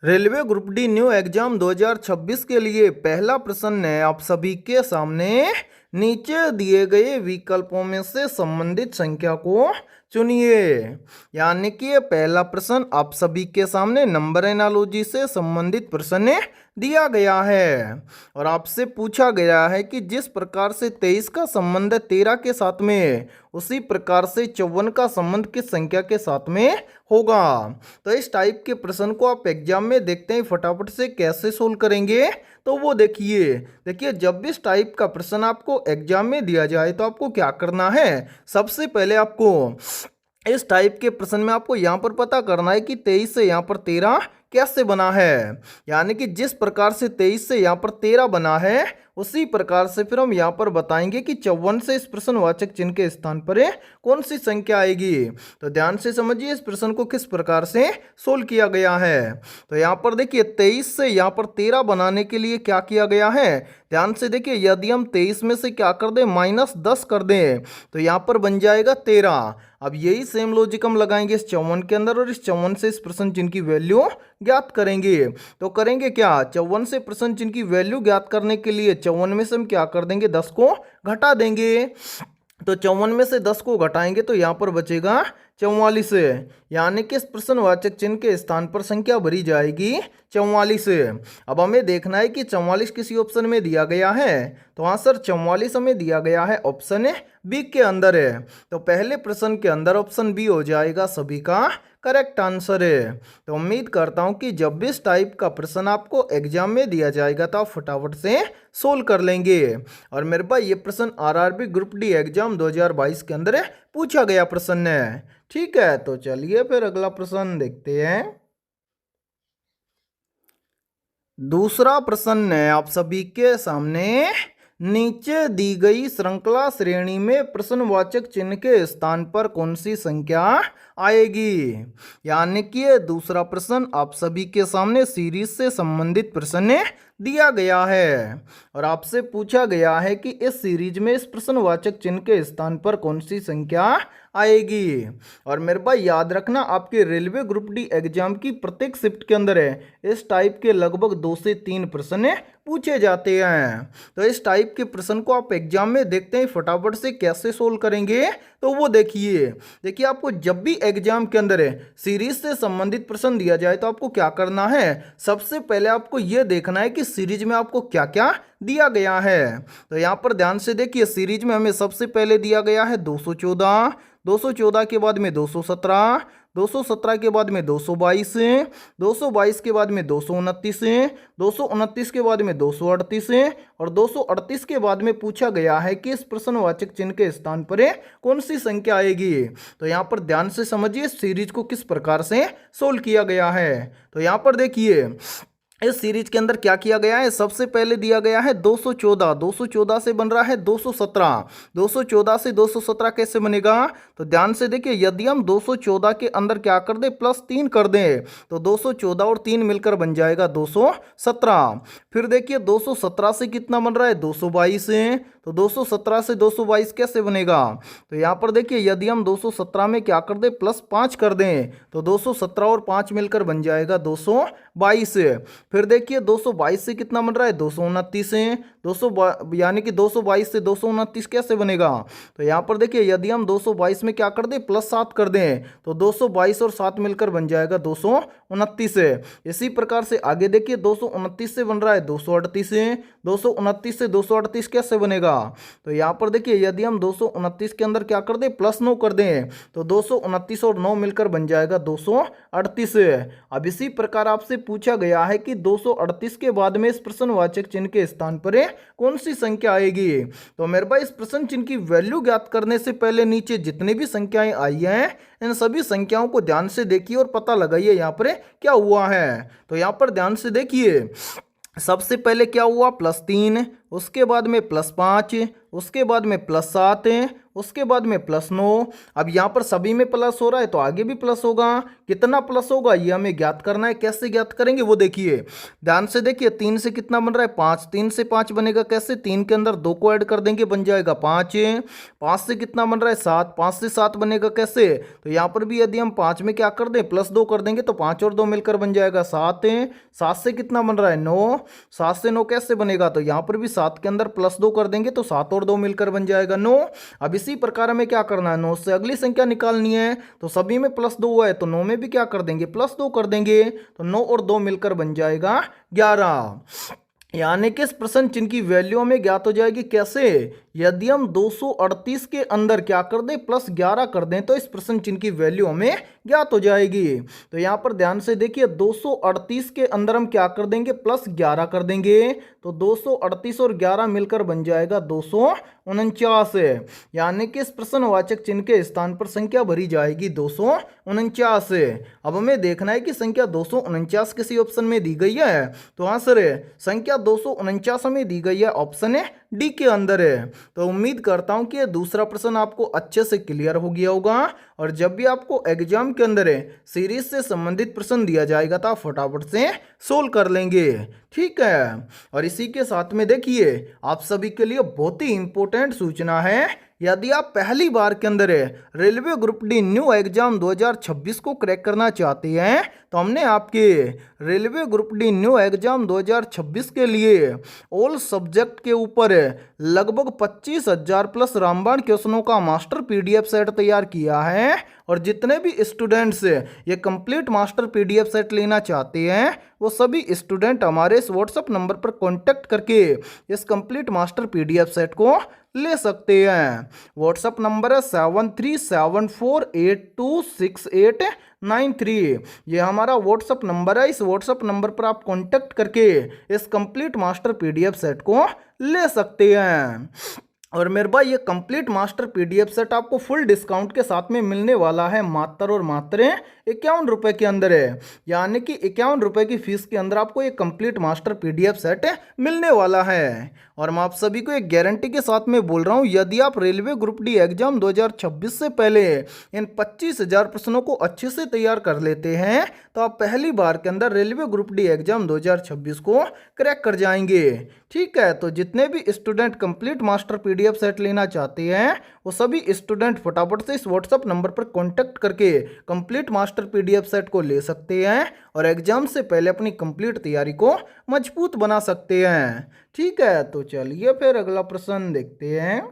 Railway group D new exam 2026 के लिए पहला प्रश्न है आप सभी के सामने। नीचे दिए गए विकल्पों में से संबंधित संख्या को चुनिए। यानी कि ये पहला प्रश्न आप सभी के सामने नंबर एनालॉजी से संबंधित प्रश्न दिया गया है और आपसे पूछा गया है कि जिस प्रकार से 23 का संबंध 13 के साथ में है, उसी प्रकार से 54 का संबंध किस संख्या के साथ में होगा। तो इस टाइप के प्रश्न को आप एग्जाम में देखते हैं फटाफट से कैसे सोल्व करेंगे। तो वो देखिए जब भी इस टाइप का प्रश्न आपको एग्जाम में दिया जाए तो आपको क्या करना है। सबसे पहले आपको इस टाइप के प्रश्न में आपको यहाँ पर पता करना है कि 23 से यहाँ पर 13 कैसे बना है। यानी कि जिस प्रकार से 23 से यहाँ पर 13 बना है, उसी प्रकार से फिर हम यहाँ पर बताएंगे कि 54 से इस प्रश्नवाचक चिन्ह के स्थान पर कौन सी संख्या आएगी। तो ध्यान से समझिए इस प्रश्न को किस प्रकार से सोल्व किया गया है। तो यहाँ पर देखिए 23 से यहाँ पर 13 बनाने के लिए क्या किया गया है। ध्यान से देखिए यदि हम 23 में से क्या कर दें -10 कर दें तो यहाँ पर बन जाएगा 13। अब यही सेम लॉजिक हम लगाएंगे इस 54 के अंदर और इस 54 से इस प्रश्न चिन्ह की वैल्यू ज्ञात करेंगे। तो करेंगे क्या, 54 से प्रश्न चिन्ह की वैल्यू ज्ञात करने के लिए 54 में से हम क्या कर देंगे 10 को घटा देंगे। तो 54 में से 10 को घटाएंगे तो यहाँ पर बचेगा 44। यानी कि इस प्रश्नवाचक चिन्ह के स्थान पर संख्या भरी जाएगी 44। अब हमें देखना है कि 44 किसी ऑप्शन में दिया गया है। तो हाँ सर 44 हमें दिया गया है ऑप्शन बी के अंदर है। तो पहले प्रश्न के अंदर ऑप्शन बी हो जाएगा सभी का करेक्ट आंसर है। तो उम्मीद करता हूं कि जब भी इस टाइप का प्रश्न आपको एग्जाम में दिया जाएगा तो आप फटाफट से सोल्व कर लेंगे। और मेरे भाई ये प्रश्न आरआरबी ग्रुप डी एग्जाम 2022 के अंदर पूछा गया प्रश्न है। ठीक है, तो चलिए फिर अगला प्रश्न देखते हैं। दूसरा प्रश्न है आप सभी के सामने। नीचे दी गई श्रृंखला श्रेणी में प्रश्नवाचक चिन्ह के स्थान पर कौन सी संख्या आएगी। यानी कि ये दूसरा प्रश्न आप सभी के सामने सीरीज से संबंधित प्रश्न दिया गया है और आपसे पूछा गया है कि इस सीरीज में इस प्रश्नवाचक चिन्ह के स्थान पर कौन सी संख्या आएगी। और मेरे भाई याद रखना आपके रेलवे ग्रुप डी एग्जाम की प्रत्येक शिफ्ट के अंदर इस टाइप के लगभग 2 से 3 प्रश्न पूछे जाते हैं। तो इस टाइप के प्रश्न को आप एग्जाम में देखते हैं फटाफट से कैसे सोल्व करेंगे। तो वो देखिए आपको जब भी एग्जाम के अंदर सीरीज से संबंधित प्रश्न दिया जाए तो आपको क्या करना है। सबसे पहले आपको यह देखना है कि सीरीज में आपको क्या क्या दिया गया है। तो यहाँ पर ध्यान से देखिए सीरीज में हमें सबसे पहले दिया गया है 214, 214 के बाद में 217, 217 के बाद में 222, 222 के बाद में 229, 229 के बाद में 238 और 238 के बाद में पूछा गया है कि इस प्रश्नवाचक चिन्ह के स्थान पर कौन सी संख्या आएगी। तो यहाँ पर ध्यान से समझिए सीरीज को किस प्रकार से सोल्व किया गया है। तो यहाँ पर देखिए इस सीरीज के अंदर क्या किया गया है। सबसे पहले दिया गया है 214, 214 से बन रहा है 217, 214 से 217 कैसे बनेगा। तो ध्यान से देखिए यदि हम 214 के अंदर क्या कर दे +3 कर दें तो 214 और 3 मिलकर बन जाएगा 217। फिर देखिए 217 से कितना बन रहा है 222 तो 217 से 222 कैसे बनेगा। तो यहाँ पर देखिए यदि हम 217 में क्या कर दें +5 कर दें तो 217 और 5 मिलकर बन जाएगा 222। फिर देखिए 222 से कितना बन रहा है 229 यानी कि 222 से 229 कैसे बनेगा। तो यहाँ पर देखिए यदि हम 222 में क्या कर दें +7 कर दें तो 222 और 7 मिलकर बन जाएगा 229। इसी प्रकार से आगे देखिए 229 से बन रहा है 238, 229 से 238 कैसे बनेगा। तो यहाँ पर देखिए यदि हम 229 के अंदर क्या कर दें +9 कर दें तो 229 और 9 मिलकर बन जाएगा 238। अब इसी प्रकार आपसे पूछा गया है कि 238 के बाद में इस प्रश्नवाचक चिन्ह के स्थान पर कौन सी संख्या आएगी। तो मेरे भाई इस प्रश्न चिन्ह की वैल्यू ज्ञात करने से पहले नीचे जितनी भी संख्याएं आई हैं इन सभी संख्याओं को ध्यान से देखिए और पता लगाइए यहाँ पर क्या हुआ है। तो यहाँ पर ध्यान से देखिए सबसे पहले क्या हुआ +3, उसके बाद में +5, उसके बाद में +7, उसके बाद में +9। अब यहाँ पर सभी में प्लस हो रहा है तो आगे भी प्लस होगा। कितना प्लस होगा ये हमें ज्ञात करना है। कैसे ज्ञात करेंगे वो देखिए, ध्यान से देखिए। 3 से कितना बन रहा है 5, 3 से 5 बनेगा कैसे, 3 के अंदर 2 को ऐड कर देंगे बन जाएगा 5। 5 से कितना बन रहा है 7, 5 से 7 बनेगा कैसे, तो यहाँ पर भी यदि हम 5 में क्या कर दें +2 कर देंगे तो 5 और 2 मिलकर बन जाएगा 7। 7 से कितना बन रहा है 9, 7 से 9 कैसे बनेगा, तो यहाँ पर भी 7 के अंदर +2 कर देंगे तो 7 और 2 मिलकर बन जाएगा 9। अब इसी प्रकार हमें क्या करना है 9 से अगली संख्या निकालनी है, तो सभी में +2 हुआ है तो 9 में भी क्या कर देंगे +2 कर देंगे, तो 9 और 2 मिलकर बन जाएगा 11। यानी कि इस प्रश्न चिन्ह की वैल्यू हमें ज्ञात हो जाएगी। कैसे, यदि हम 238 के अंदर क्या कर दें +11 कर दें तो इस प्रश्न चिन्ह की वैल्यू हमें ज्ञात हो जाएगी। तो यहाँ पर ध्यान से देखिए 238 के अंदर हम क्या कर देंगे +11 कर देंगे, तो 238 और 11 मिलकर बन जाएगा 249। यानी कि इस प्रश्नवाचक चिन्ह के स्थान पर संख्या भरी जाएगी 249। अब हमें देखना है कि संख्या 249 किसी ऑप्शन में दी गई है, तो हाँ सर संख्या 249 में दी गई है, ऑप्शन है डी के अंदर है। तो उम्मीद करता हूं कि ये दूसरा प्रश्न आपको अच्छे से क्लियर हो गया होगा, और जब भी आपको एग्जाम के अंदर सीरीज से संबंधित प्रश्न दिया जाएगा तो आप फटाफट से सोल्व कर लेंगे। ठीक है, और इसी के साथ में देखिए आप सभी के लिए बहुत ही इंपॉर्टेंट सूचना है। यदि आप पहली बार के अंदर railway group D new exam 2026 को क्रैक करना चाहते हैं तो हमने आपके railway group D new exam 2026 के लिए ऑल सब्जेक्ट के ऊपर लगभग 25,000 प्लस रामबाण क्वेश्चनों का मास्टर पीडीएफ सेट तैयार किया है। और जितने भी स्टूडेंट्स ये कंप्लीट मास्टर पीडीएफ सेट लेना चाहते हैं वो सभी स्टूडेंट हमारे इस व्हाट्सएप नंबर पर कांटेक्ट करके इस कंप्लीट मास्टर पीडीएफ सेट को ले सकते हैं। व्हाट्सएप नंबर है 7374826893। ये हमारा व्हाट्सएप नंबर है। इस व्हाट्सएप नंबर पर आप कांटेक्ट करके इस कंप्लीट मास्टर पीडीएफ सेट को ले सकते हैं। और मेरे भाई ये कंप्लीट मास्टर पीडीएफ सेट आपको फुल डिस्काउंट के साथ में मिलने वाला है मात्र और मात्र 51 रुपए के अंदर है। यानी कि 51 रुपए की फीस के अंदर आपको ये कंप्लीट मास्टर पीडीएफ सेट मिलने वाला है। और मैं आप सभी को एक गारंटी के साथ में बोल रहा हूँ, यदि आप रेलवे ग्रुप डी एग्जाम 2026 से पहले इन 25,000 प्रश्नों को अच्छे से तैयार कर लेते हैं तो आप पहली बार के अंदर रेलवे ग्रुप डी एग्जाम 2026 को क्रैक कर जाएंगे। ठीक है, तो जितने भी student complete master PDF set लेना चाहते हैं वो सभी स्टूडेंट फटाफट से इस व्हाट्सएप नंबर पर कांटेक्ट करके कंप्लीट मास्टर पीडीएफ सेट को ले सकते हैं और एग्जाम से पहले अपनी कंप्लीट तैयारी को मजबूत बना सकते हैं। ठीक है, तो चलिए फिर अगला प्रश्न देखते हैं।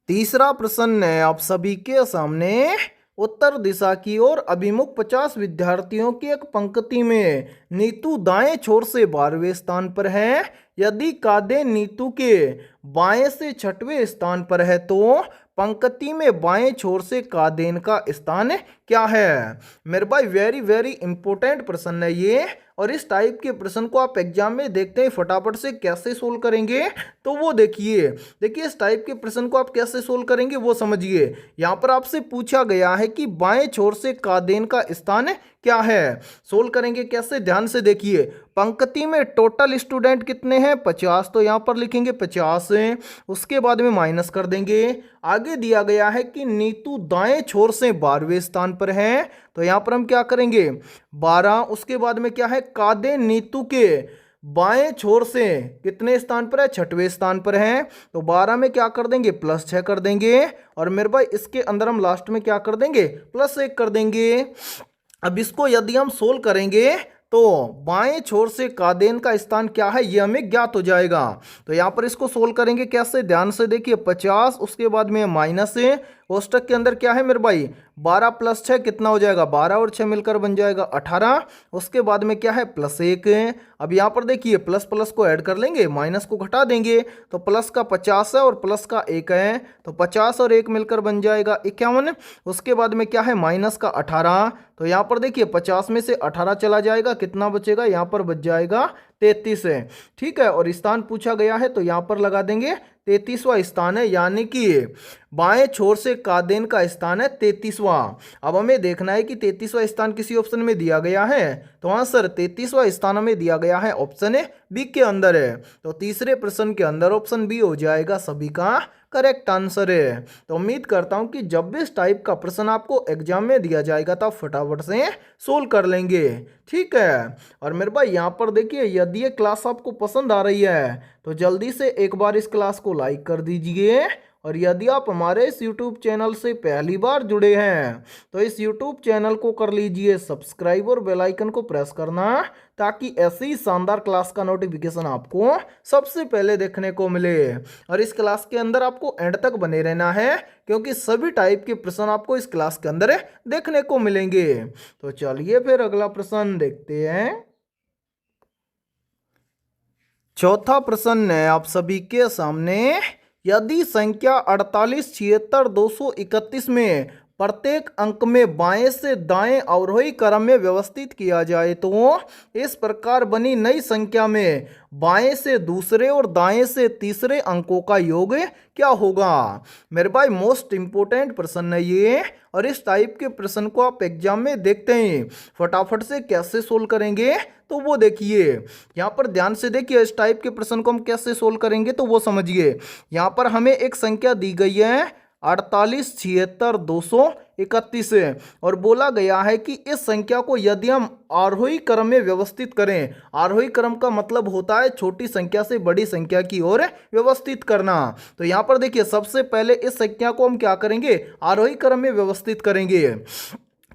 तीसरा प्रश्न है आप सभी के सामने। उत्तर दिशा की ओर अभिमुख 50 विद्यार्थियों की एक पंक्ति में नीतू दाएं छोर से 12वें स्थान पर है। यदि कादेन नीतू के बाएं से 6वें स्थान पर है तो पंक्ति में बाएं छोर से कादेन का स्थान क्या है। मेरे भाई वेरी वेरी इंपॉर्टेंट प्रश्न है ये, और इस टाइप के प्रश्न को आप एग्जाम में देखते हैं फटाफट से कैसे सोल्व करेंगे तो वो देखिए इस टाइप के प्रश्न को आप कैसे सोल्व करेंगे वो समझिए। यहाँ पर आपसे पूछा गया है कि बाएं छोर से कादेन का स्थान क्या है, सोल्व करेंगे कैसे, ध्यान से देखिए। पंक्ति में टोटल स्टूडेंट कितने हैं 50, तो यहाँ पर लिखेंगे 50 है, उसके बाद में माइनस कर देंगे। आगे दिया गया है कि नीतू दाएं छोर से 12वें स्थान पर है, तो यहाँ पर हम क्या करेंगे 12, उसके बाद में क्या है कादेन नीतू के बाएं छोर से कितने स्थान पर है 6वें स्थान पर है, तो 12 में क्या कर देंगे +6 कर देंगे, और मेरे भाई इसके अंदर हम लास्ट में क्या कर देंगे +1 कर देंगे। अब इसको यदि हम सोल्व करेंगे तो बाएं छोर से कादेन का स्थान क्या है ये हमें ज्ञात हो जाएगा। तो यहाँ पर इसको सोल्व करेंगे कैसे, ध्यान से देखिए 50, उसके बाद में माइनस है, कोष्टक के अंदर क्या है मेरे भाई 12 + 6 कितना हो जाएगा 12 और 6 मिलकर बन जाएगा 18, उसके बाद में क्या है +1 है। अब यहाँ पर देखिए प्लस प्लस को ऐड कर लेंगे, माइनस को घटा देंगे, तो प्लस का 50 है और प्लस का 1 है, तो 50 और 1 मिलकर बन जाएगा 51। उसके बाद में क्या है माइनस का 18, तो यहाँ पर देखिए 50 में से 18 चला जाएगा, कितना बचेगा यहाँ पर बच जाएगा 33 है। ठीक है, और स्थान पूछा गया है तो यहाँ पर लगा देंगे 33वां स्थान है, यानी कि बाएं छोर से कादेन का स्थान है 33वां। अब हमें देखना है कि 33वां स्थान किसी ऑप्शन में दिया गया है, तो हाँ सर 33वां स्थान हमें दिया गया है, ऑप्शन है बी के अंदर है। तो तीसरे प्रश्न के अंदर ऑप्शन बी हो जाएगा सभी का करेक्ट आंसर है। तो उम्मीद करता हूं कि जब भी इस टाइप का प्रश्न आपको एग्जाम में दिया जाएगा तो आप फटाफट से सोल्व कर लेंगे, ठीक है। और मेरे भाई यहाँ पर देखिए, यदि ये क्लास आपको पसंद आ रही है तो जल्दी से एक बार इस क्लास को लाइक कर दीजिए, और यदि आप हमारे इस YouTube चैनल से पहली बार जुड़े हैं तो इस YouTube चैनल को कर लीजिए सब्सक्राइब और बेल आइकन को प्रेस करना, ताकि ऐसी ही शानदार क्लास का नोटिफिकेशन आपको सबसे पहले देखने को मिले। और इस क्लास के अंदर आपको एंड तक बने रहना है, क्योंकि सभी टाइप के प्रश्न आपको इस क्लास के अंदर देखने को मिलेंगे। तो चलिए फिर अगला प्रश्न देखते हैं। चौथा प्रश्न है आप सभी के सामने, यदि संख्या 48, 76, 231 में प्रत्येक अंक में बाएं से दाएं अवरोही क्रम में व्यवस्थित किया जाए तो इस प्रकार बनी नई संख्या में बाएं से दूसरे और दाएं से तीसरे अंकों का योग क्या होगा। मेरे भाई मोस्ट इंपोर्टेंट प्रश्न है ये, और इस टाइप के प्रश्न को आप एग्जाम में देखते हैं फटाफट से कैसे सोल्व करेंगे तो वो देखिए। यहाँ पर ध्यान से देखिए, इस टाइप के प्रश्न को हम कैसे सोल्व करेंगे तो वो समझिए। यहाँ पर हमें एक संख्या दी गई है 48, 76, 231 और बोला गया है कि इस संख्या को यदि हम आरोही क्रम में व्यवस्थित करें, आरोही क्रम का मतलब होता है छोटी संख्या से बड़ी संख्या की ओर व्यवस्थित करना। तो यहाँ पर देखिए, सबसे पहले इस संख्या को हम क्या करेंगे, आरोही क्रम में व्यवस्थित करेंगे।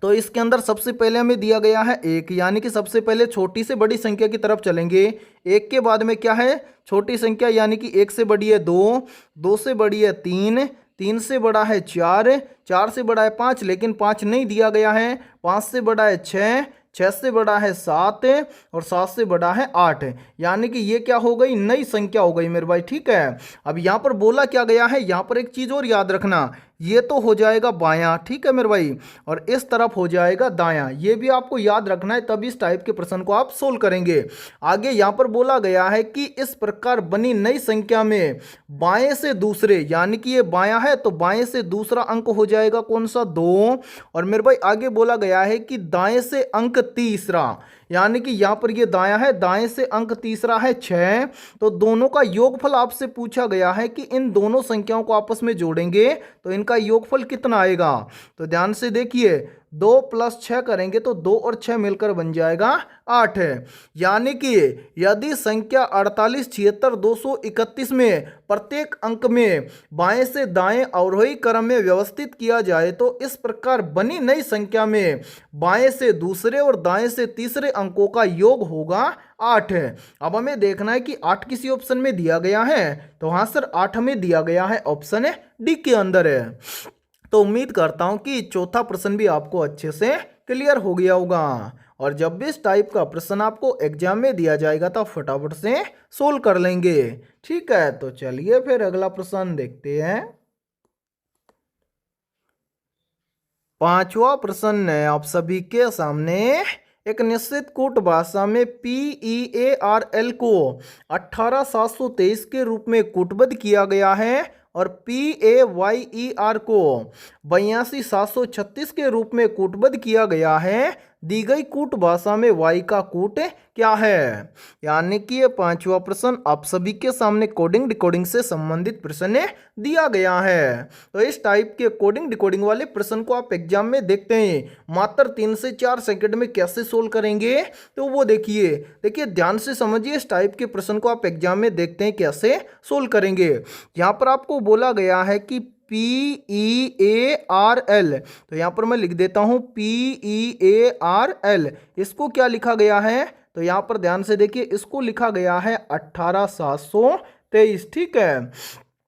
तो इसके अंदर सबसे पहले हमें दिया गया है 1, यानी कि सबसे पहले छोटी से बड़ी संख्या की तरफ चलेंगे। 1 के बाद में क्या है, छोटी संख्या, यानी कि 1 से बड़ी है 2, 2 से बड़ी है 3, 3 से बड़ा है 4, 4 से बड़ा है 5, लेकिन 5 नहीं दिया गया है। 5 से बड़ा है 6, 6 से बड़ा है 7 और 7 से बड़ा है 8, यानी कि ये क्या हो गई, नई संख्या हो गई मेरे भाई, ठीक है। अब यहाँ पर बोला क्या गया है, यहाँ पर एक चीज़ और याद रखना, ये तो हो जाएगा बायां, ठीक है मेरे भाई, और इस तरफ हो जाएगा दायां, ये भी आपको याद रखना है, तभी इस टाइप के प्रश्न को आप सोल्व करेंगे। आगे यहाँ पर बोला गया है कि इस प्रकार बनी नई संख्या में बाएं से दूसरे, यानी कि ये बायां है तो बाएं से दूसरा अंक हो जाएगा कौन सा, 2। और मेरे भाई आगे बोला गया है कि दाएं से अंक तीसरा, यानी कि यहाँ पर ये दायां है, दाएं से अंक तीसरा है 6। तो दोनों का योगफल आपसे पूछा गया है कि इन दोनों संख्याओं को आपस में जोड़ेंगे तो इनका योगफल कितना आएगा। तो ध्यान से देखिए, 2 + 6 करेंगे तो 2 और 6 मिलकर बन जाएगा 8, यानी कि यदि संख्या 48, 76, 231 में प्रत्येक अंक में बाएं से दाएं अवरोही क्रम में व्यवस्थित किया जाए तो इस प्रकार बनी नई संख्या में बाएं से दूसरे और दाएं से तीसरे अंकों का योग होगा 8। अब हमें देखना है कि 8 किसी ऑप्शन में दिया गया है, तो हाँ सर 8 हमें दिया गया है, ऑप्शन डी के अंदर है। तो उम्मीद करता हूं कि चौथा प्रश्न भी आपको अच्छे से क्लियर हो गया होगा, और जब भी इस टाइप का प्रश्न आपको एग्जाम में दिया जाएगा तो फटाफट से सोल्व कर लेंगे, ठीक है। तो चलिए फिर अगला प्रश्न देखते हैं। पांचवा प्रश्न है आप सभी के सामने, एक निश्चित कूट भाषा में PEARL को 18723 के रूप में कूटबद्ध किया गया है और PAYER को 82736 के रूप में कूटबद्ध किया गया है। दी गई कूट भाषा में y का कूट क्या है। यानी कि ये पांचवा प्रश्न आप सभी के सामने कोडिंग डिकोडिंग से संबंधित प्रश्न दिया गया है। तो इस टाइप के कोडिंग डिकोडिंग वाले प्रश्न को आप एग्जाम में देखते हैं मात्र 3 से 4 सेकंड में कैसे सोल्व करेंगे तो वो देखिए ध्यान से समझिए, इस टाइप के प्रश्न को आप एग्जाम में देखते हैं कैसे सोल्व करेंगे। यहाँ पर आपको बोला गया है कि PEARL, तो यहाँ पर मैं लिख देता हूँ PEARL, इसको क्या लिखा गया है, तो यहाँ पर ध्यान से देखिए, इसको लिखा गया है 18723, ठीक है।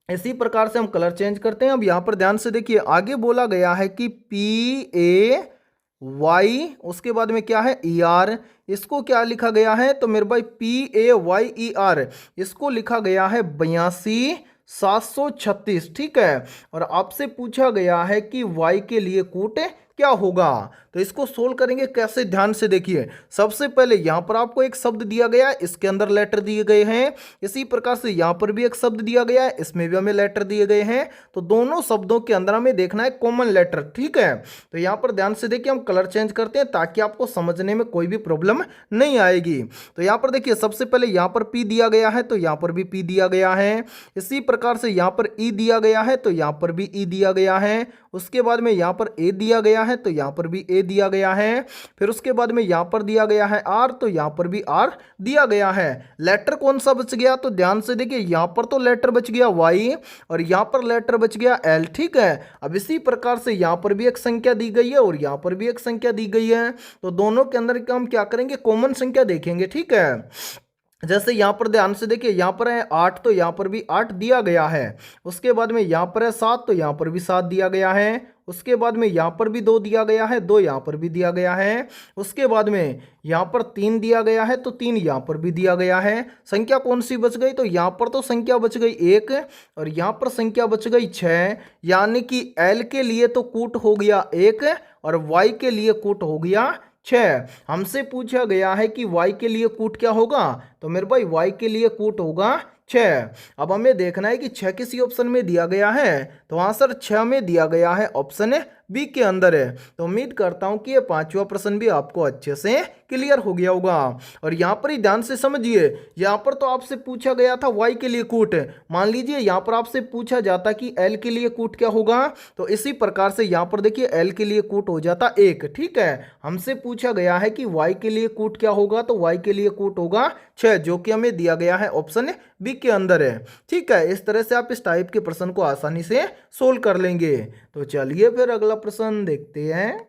इसी प्रकार से हम कलर चेंज करते हैं। अब यहाँ पर ध्यान से देखिए, आगे बोला गया है कि PAY, उसके बाद में क्या है ER, इसको क्या लिखा गया है, तो मेरे भाई PAYER, इसको लिखा गया है 82736, ठीक है। और आपसे पूछा गया है कि y के लिए कूट क्या होगा, तो इसको सोल्व करेंगे कैसे, ध्यान से देखिए। सबसे पहले यहां पर आपको एक शब्द दिया गया है, इसके अंदर लेटर दिए गए हैं। इसी प्रकार से यहां पर भी एक शब्द दिया गया है, इसमें भी हमें लेटर दिए गए हैं। तो दोनों शब्दों के अंदर हमें देखना है कॉमन लेटर, ठीक है। तो यहां पर ध्यान से देखिए, हम कलर चेंज करते हैं ताकि आपको समझने में कोई भी प्रॉब्लम नहीं आएगी। तो यहां पर देखिए, सबसे पहले यहां पर पी दिया गया है, तो यहां पर भी पी दिया गया है। इसी प्रकार से यहां पर ई दिया गया है, तो यहां पर भी ई दिया गया है। उसके बाद में यहां पर ए दिया गया है, तो यहां पर भी ए दिया गया है। फिर उसके बाद में यहां पर दिया गया है आर, तो यहां पर भी आर दिया गया है। लेटर कौन सा बच गया, तो ध्यान से देखिए, यहां पर तो लेटर बच गया वाई और यहां पर लेटर बच गया एल, ठीक है। अब इसी प्रकार से यहां पर भी एक संख्या दी गई है और यहां पर भी एक संख्या दी गई है। तो दोनों के अंदर हम क्या करेंगे, कॉमन संख्या देखेंगे, ठीक है। जैसे यहां पर ध्यान से देखिए, यहां पर है 8, तो यहां पर भी 8 दिया गया है। उसके बाद में यहां पर है 7, तो यहां पर भी 7 दिया गया है। उसके बाद में यहां पर भी 2 दिया गया है, 2 यहां पर भी दिया गया है। उसके बाद में यहां पर 3 दिया गया है, तो 3 यहां पर भी दिया गया है। संख्या कौन सी बच गई, तो यहां पर तो संख्या बच गई 1 और यहां पर संख्या बच गई 6, यानी कि एल के लिए तो कूट हो गया 1 और वाई के लिए कूट हो गया 6। हमसे पूछा गया है कि y के लिए कूट क्या होगा, तो मेरे भाई y के लिए कूट होगा 6। अब हमें देखना है कि 6 किसी ऑप्शन में दिया गया है, तो आंसर 6 में दिया गया है, ऑप्शन बी के अंदर है। तो उम्मीद करता हूं कि ये पांचवा प्रश्न भी आपको अच्छे से क्लियर हो गया होगा। और यहां पर ही ध्यान से समझिए, यहां पर तो आपसे पूछा गया था y के लिए कूट, मान लीजिए यहां पर आपसे पूछा जाता कि l के लिए कूट क्या होगा, तो इसी प्रकार से यहां पर देखिए l के लिए कूट हो जाता 1, ठीक है। हमसे पूछा गया है कि y के लिए कूट क्या होगा, तो y के लिए कूट होगा 6, जो कि हमें दिया गया है ऑप्शन बी के अंदर है, ठीक है। इस तरह से आप इस टाइप के प्रश्न को आसानी से सोल्व कर लेंगे। तो चलिए फिर अगला प्रश्न देखते हैं।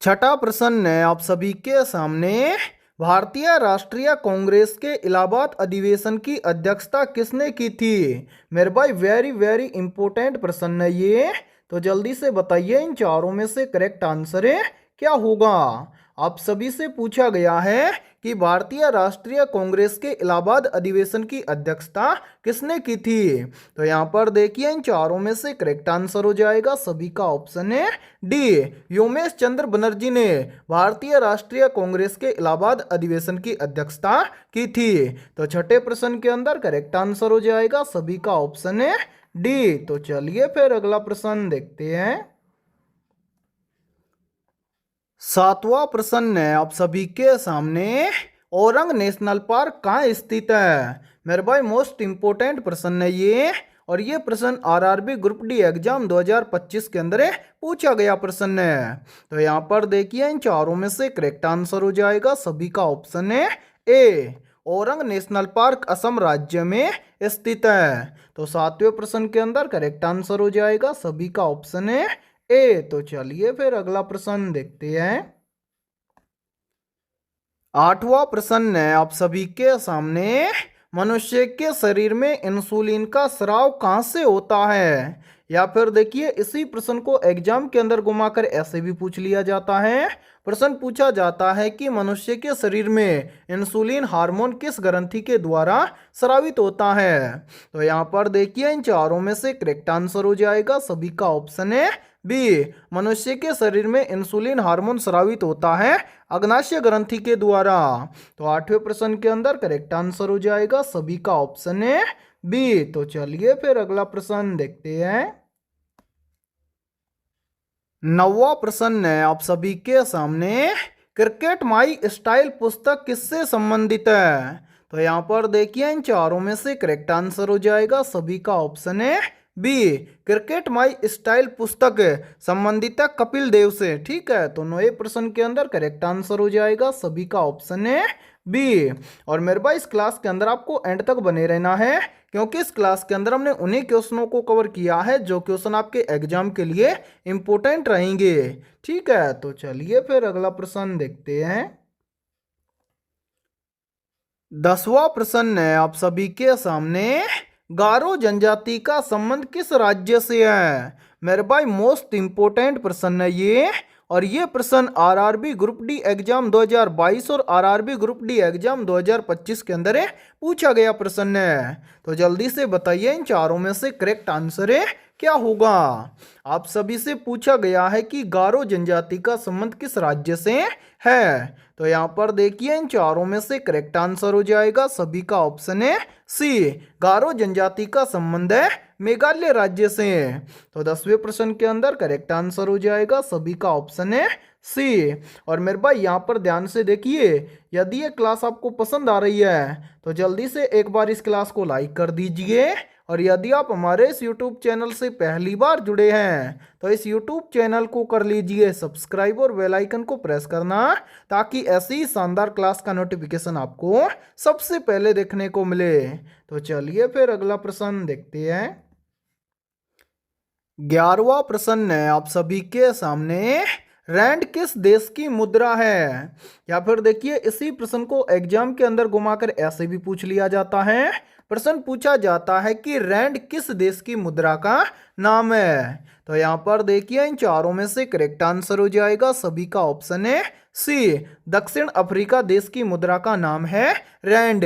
छठा प्रश्न है आप सभी के सामने, भारतीय राष्ट्रीय कांग्रेस के इलाहाबाद अधिवेशन की अध्यक्षता किसने की थी। मेरे भाई वेरी वेरी इंपॉर्टेंट प्रश्न है ये, तो जल्दी से बताइए इन चारों में से करेक्ट आंसर है क्या होगा। आप सभी से पूछा गया है कि भारतीय राष्ट्रीय कांग्रेस के इलाहाबाद अधिवेशन की अध्यक्षता किसने की थी। तो यहां पर देखिए, इन चारों में से करेक्ट आंसर हो जाएगा सभी का ऑप्शन है डी, योमेश चंद्र बनर्जी ने भारतीय राष्ट्रीय कांग्रेस के इलाहाबाद अधिवेशन की अध्यक्षता की थी। तो छठे प्रश्न के अंदर करेक्ट आंसर हो जाएगा सभी का ऑप्शन है डी। तो चलिए फिर अगला प्रश्न देखते हैं। सातवां प्रश्न है आप सभी के सामने, औरंग नेशनल पार्क कहाँ स्थित है। मेरे भाई मोस्ट इंपोर्टेंट प्रश्न है ये, और ये प्रश्न आरआरबी ग्रुप डी एग्जाम 2025 के अंदर पूछा गया प्रश्न है। तो यहाँ पर देखिए, इन चारों में से करेक्ट आंसर हो जाएगा सभी का ऑप्शन है ए, औरंग नेशनल पार्क असम राज्य में स्थित है। तो सातवें प्रश्न के अंदर करेक्ट आंसर हो जाएगा सभी का ऑप्शन है ए। तो चलिए फिर अगला प्रश्न देखते हैं। आठवां प्रश्न है आप सभी के सामने, मनुष्य के शरीर में इंसुलिन का स्राव कहां से होता है। या फिर देखिए, इसी प्रश्न को एग्जाम के अंदर घुमाकर ऐसे भी पूछ लिया जाता है। प्रश्न पूछा जाता है कि मनुष्य के शरीर में इंसुलिन हार्मोन किस ग्रंथि के द्वारा स्रावित होता है। तो यहाँ पर देखिए, इन चारों में से करेक्ट आंसर हो जाएगा सभी का ऑप्शन है बी, मनुष्य के शरीर में इंसुलिन हार्मोन स्रावित होता है अग्नाशय ग्रंथि के द्वारा। तो आठवें प्रश्न के अंदर करेक्ट आंसर हो जाएगा सभी का ऑप्शन है बी। तो चलिए फिर अगला प्रश्न देखते हैं। नौवां प्रश्न है आप सभी के सामने, क्रिकेट माई स्टाइल पुस्तक किससे संबंधित है। तो यहाँ पर देखिए, इन चारों में से करेक्ट आंसर हो जाएगा सभी का ऑप्शन है बी, क्रिकेट माई स्टाइल पुस्तक संबंधित है कपिल देव से, ठीक है। तो नौवे प्रश्न के अंदर करेक्ट आंसर हो जाएगा सभी का ऑप्शन है बी। और मेरे भाई इस क्लास के अंदर आपको एंड तक बने रहना है, क्योंकि इस क्लास के अंदर हमने उन्हीं क्वेश्चनों को कवर किया है जो क्वेश्चन आपके एग्जाम के लिए इंपॉर्टेंट रहेंगे, ठीक है। तो चलिए फिर अगला प्रश्न देखते हैं। 10वां प्रश्न है आप सभी के सामने, गारो जनजाति का संबंध किस राज्य से है। मेरे भाई मोस्ट इंपोर्टेंट प्रश्न है ये, और ये प्रश्न आरआरबी ग्रुप डी एग्जाम 2022 और आरआरबी ग्रुप डी एग्जाम 2025 के अंदर पूछा गया प्रश्न है। तो जल्दी से बताइए इन चारों में से करेक्ट आंसर है क्या होगा? आप सभी से पूछा गया है कि गारो जनजाति का संबंध किस राज्य से है। तो यहाँ पर देखिए इन चारों में से करेक्ट आंसर हो जाएगा सभी का ऑप्शन है सी। गारो जनजाति का संबंध है मेघालय राज्य से। तो 10वें प्रश्न के अंदर करेक्ट आंसर हो जाएगा सभी का ऑप्शन है सी। और मेरे भाई यहाँ पर ध्यान से देखिए, यदि ये क्लास आपको पसंद आ रही है तो जल्दी से एक बार इस क्लास को लाइक कर दीजिए। और यदि आप हमारे इस YouTube चैनल से पहली बार जुड़े हैं तो इस YouTube चैनल को कर लीजिए सब्सक्राइब और बेल आइकन को प्रेस करना, ताकि ऐसी ही शानदार क्लास का नोटिफिकेशन आपको सबसे पहले देखने को मिले। तो चलिए फिर अगला प्रश्न देखते हैं। 11वां प्रश्न है आप सभी के सामने, रैंड किस देश की मुद्रा है? या फिर देखिए इसी प्रश्न को एग्जाम के अंदर घुमाकर ऐसे भी पूछ लिया जाता है। प्रश्न पूछा जाता है कि रैंड किस देश की मुद्रा का नाम है। तो यहाँ पर देखिए इन चारों में से करेक्ट आंसर हो जाएगा सभी का ऑप्शन है सी। दक्षिण अफ्रीका देश की मुद्रा का नाम है रैंड।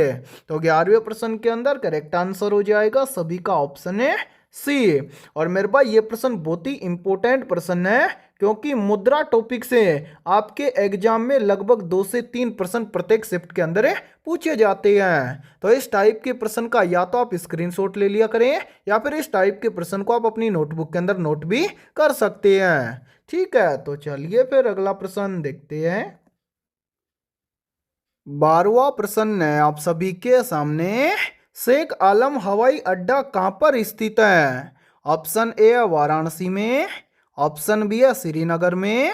तो 11वें प्रश्न के अंदर करेक्ट आंसर हो जाएगा सभी का ऑप्शन है सी। और मेरे भाई ये प्रश्न बहुत ही इंपॉर्टेंट प्रश्न है, क्योंकि मुद्रा टॉपिक से आपके एग्जाम में लगभग 2 से 3 प्रश्न प्रत्येक शिफ्ट के अंदर पूछे जाते हैं। तो इस टाइप के प्रश्न का या तो आप स्क्रीनशॉट ले लिया करें, या फिर इस टाइप के प्रश्न को आप अपनी नोटबुक के अंदर नोट भी कर सकते हैं। ठीक है, तो चलिए फिर अगला प्रश्न देखते हैं। 12वां प्रश्न है आप सभी के सामने, शेख आलम हवाई अड्डा कहां पर स्थित है? ऑप्शन ए है वाराणसी में, ऑप्शन बी है श्रीनगर में,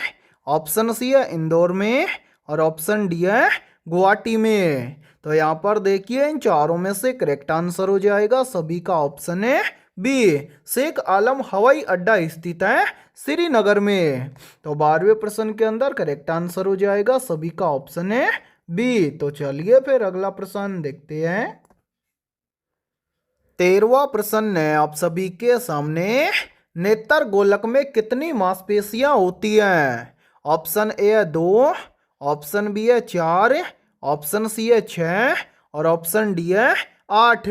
ऑप्शन सी है इंदौर में, और ऑप्शन डी है गुवाहाटी में। तो यहाँ पर देखिए इन चारों में से करेक्ट आंसर हो जाएगा सभी का ऑप्शन है बी। शेख आलम हवाई अड्डा स्थित है श्रीनगर में। तो 12वें प्रश्न के अंदर करेक्ट आंसर हो जाएगा सभी का ऑप्शन है बी। तो चलिए फिर अगला प्रश्न देखते हैं। 13वां प्रश्न है आप सभी के सामने, नेत्र गोलक में कितनी मांसपेशियां होती हैं? ऑप्शन ए है 2, ऑप्शन बी है 4, ऑप्शन सी है 6, और ऑप्शन डी है 8।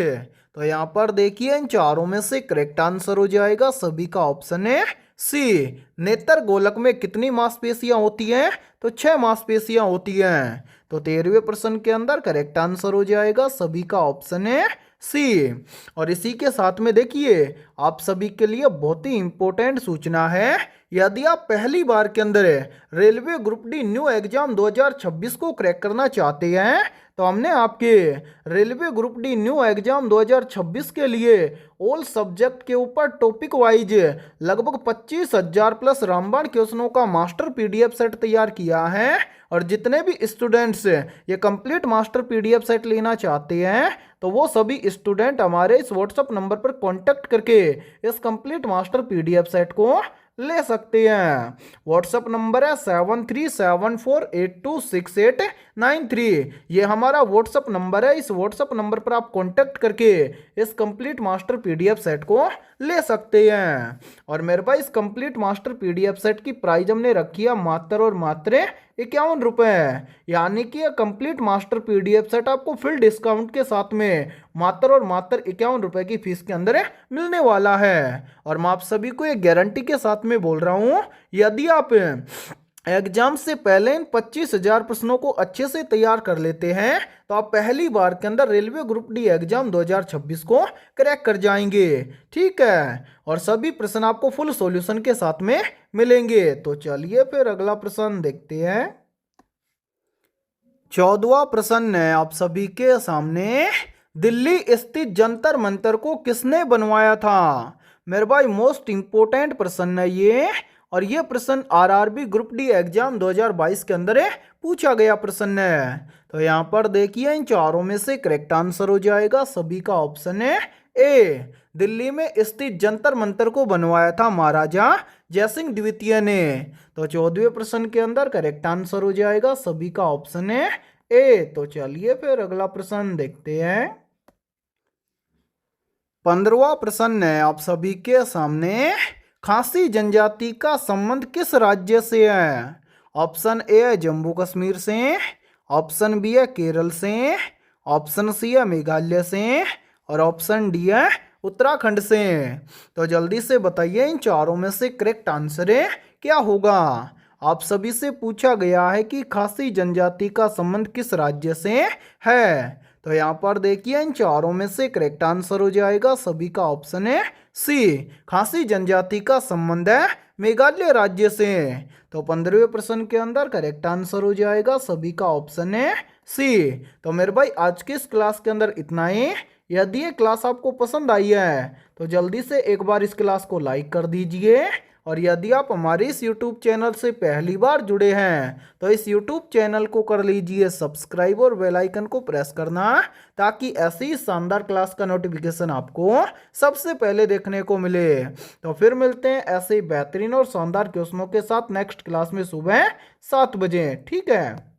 तो यहाँ पर देखिए इन चारों में से करेक्ट आंसर हो जाएगा सभी का ऑप्शन है सी। नेत्र गोलक में कितनी मांसपेशियां होती हैं? तो 6 मांसपेशियां होती हैं। तो 13वें प्रश्न के अंदर करेक्ट आंसर हो जाएगा सभी का ऑप्शन है सी। और इसी के साथ में देखिए आप सभी के लिए बहुत ही इंपॉर्टेंट सूचना है, यदि आप पहली बार के अंदर railway group D new exam 2026 को क्रैक करना चाहते हैं तो हमने आपके railway group D new exam 2026 के लिए ऑल सब्जेक्ट के ऊपर टॉपिक वाइज लगभग 25,000 प्लस रामबाण क्वेश्चनों का मास्टर पीडीएफ सेट तैयार किया है। और जितने भी स्टूडेंट्स ये कंप्लीट मास्टर पीडीएफ सेट लेना चाहते हैं तो वो सभी स्टूडेंट हमारे इस व्हाट्सएप नंबर पर कांटेक्ट करके इस कंप्लीट मास्टर पीडीएफ सेट को ले सकते हैं। व्हाट्सएप नंबर है 7374826893। ये हमारा व्हाट्सएप नंबर है। इस व्हाट्सएप नंबर पर आप कांटेक्ट करके इस कंप्लीट मास्टर पीडीएफ सेट को ले सकते हैं। और मेरे भाई इस कंप्लीट मास्टर पीडीएफ सेट की प्राइस हमने रखी है मात्र और मात्र 51 रुपये। यानी कि यह कंप्लीट मास्टर पीडीएफ सेट आपको फुल डिस्काउंट के साथ में मात्र और मात्र 51 रुपये की फीस के अंदर मिलने वाला है। और मैं आप सभी को एक गारंटी के साथ में बोल रहा हूं, यदि आप एग्जाम से पहले इन 25,000 प्रश्नों को अच्छे से तैयार कर लेते हैं तो आप पहली बार के अंदर रेलवे ग्रुप डी एग्जाम 2026 को क्रैक कर जाएंगे। ठीक है, और सभी प्रश्न आपको फुल सॉल्यूशन के साथ में मिलेंगे। तो चलिए फिर अगला प्रश्न देखते हैं। 14वां प्रश्न है आप सभी के सामने, दिल्ली स्थित जंतर मंतर को किसने बनवाया था? मेरे भाई मोस्ट इंपोर्टेंट प्रश्न है ये, और ये प्रश्न आरआरबी ग्रुप डी एग्जाम 2022 के अंदर पूछा गया प्रश्न है। तो यहाँ पर देखिए इन चारों में से करेक्ट आंसर हो जाएगा सभी का ऑप्शन है ए। दिल्ली में स्थित जंतर मंतर को बनवाया था महाराजा जयसिंह द्वितीय ने। तो 14वें प्रश्न के अंदर करेक्ट आंसर हो जाएगा सभी का ऑप्शन है ए। तो चलिए फिर अगला प्रश्न देखते हैं। 15वां प्रश्न है आप सभी के सामने, खासी जनजाति का संबंध किस राज्य से है? ऑप्शन ए है जम्मू कश्मीर से, ऑप्शन बी है केरल से, ऑप्शन सी है मेघालय से, और ऑप्शन डी है उत्तराखंड से। तो जल्दी से बताइए इन चारों में से करेक्ट आंसर क्या होगा। आप सभी से पूछा गया है कि खासी जनजाति का संबंध किस राज्य से है। तो यहाँ पर देखिए इन चारों में से करेक्ट आंसर हो जाएगा सभी का ऑप्शन है सी। खासी जनजाति का संबंध है मेघालय राज्य से। तो 15वें प्रश्न के अंदर करेक्ट आंसर हो जाएगा सभी का ऑप्शन है सी। तो मेरे भाई आज की इस क्लास के अंदर इतना ही। यदि ये क्लास आपको पसंद आई है तो जल्दी से एक बार इस क्लास को लाइक कर दीजिए। और यदि आप हमारे इस YouTube चैनल से पहली बार जुड़े हैं तो इस YouTube चैनल को कर लीजिए सब्सक्राइब और बेल आइकन को प्रेस करना, ताकि ऐसी शानदार क्लास का नोटिफिकेशन आपको सबसे पहले देखने को मिले। तो फिर मिलते हैं ऐसे ही बेहतरीन और शानदार क्वेश्चनों के साथ नेक्स्ट क्लास में सुबह 7 बजे। ठीक है।